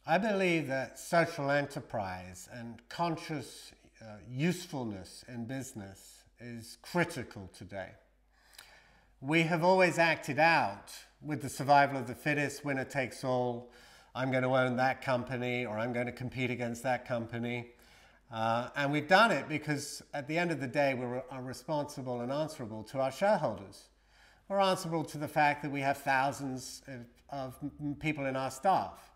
I believe that social enterprise and conscious usefulness in business is critical today. We have always acted out with the survival of the fittest, winner takes all. I'm going to own that company, or I'm going to compete against that company. And we've done it because at the end of the day, we're responsible and answerable to our shareholders. We're answerable to the fact that we have thousands of people in our staff.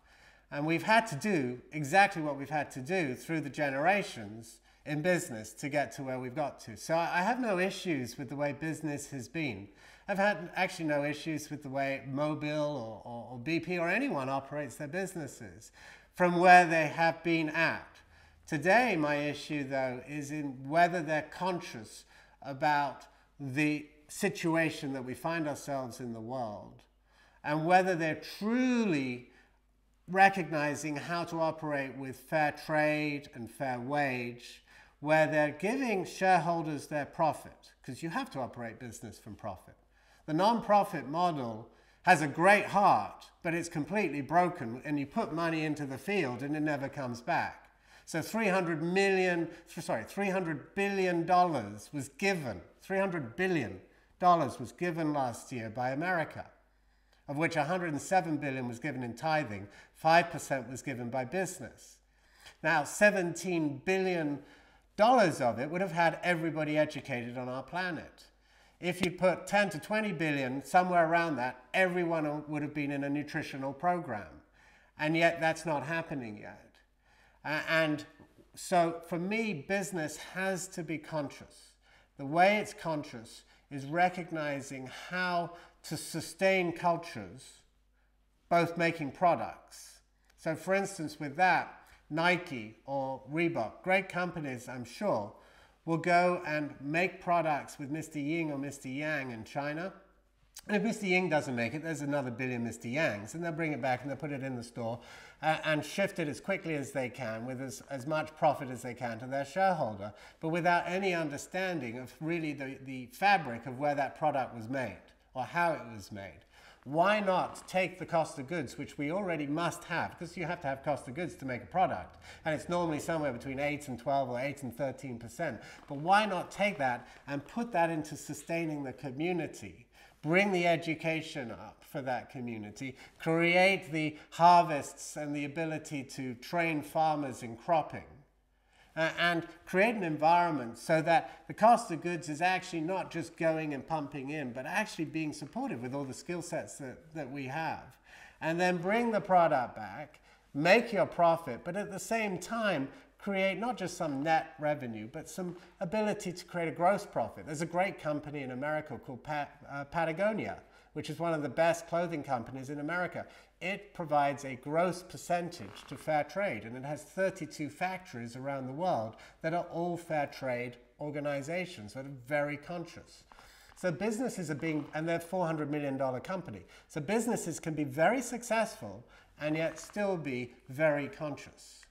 And we've had to do exactly what we've had to do through the generations in business to get to where we've got to. So I have no issues with the way business has been. I've had actually no issues with the way Mobil or BP or anyone operates their businesses from where they have been at. Today, my issue, though, is in whether they're conscious about the situation that we find ourselves in the world and whether they're truly recognizing how to operate with fair trade and fair wage, where they're giving shareholders their profit, because you have to operate business from profit. The non-profit model has a great heart, but it's completely broken, and you put money into the field and it never comes back. So $300 billion was given, $300 billion was given last year by America, of which $107 billion was given in tithing, 5% was given by business. Now, $17 billion of it would have had everybody educated on our planet. If you put 10 to 20 billion, somewhere around that, everyone would have been in a nutritional program. And yet that's not happening yet. And so for me, business has to be conscious. The way it's conscious is recognizing how to sustain cultures, both making products. So for instance, with that, Nike or Reebok, great companies, I'm sure, will go and make products with Mr. Ying or Mr. Yang in China. And if Mr. Ying doesn't make it, there's another billion Mr. Yangs, and they'll bring it back and they'll put it in the store and shift it as quickly as they can with as much profit as they can to their shareholder, but without any understanding of really the fabric of where that product was made or how it was made. Why not take the cost of goods, which we already must have, because you have to have cost of goods to make a product, and it's normally somewhere between 8 and 12 or 8 and 13%. But why not take that and put that into sustaining the community? Bring the education up for that community, create the harvests and the ability to train farmers in cropping, and create an environment so that the cost of goods is actually not just going and pumping in, but actually being supported with all the skill sets that we have. And then bring the product back, make your profit, but at the same time, create not just some net revenue, but some ability to create a gross profit. There's a great company in America called Patagonia, which is one of the best clothing companies in America. It provides a gross percentage to fair trade, and it has 32 factories around the world that are all fair trade organizations that are very conscious. So businesses are being, and they're a $400 million company. So businesses can be very successful and yet still be very conscious.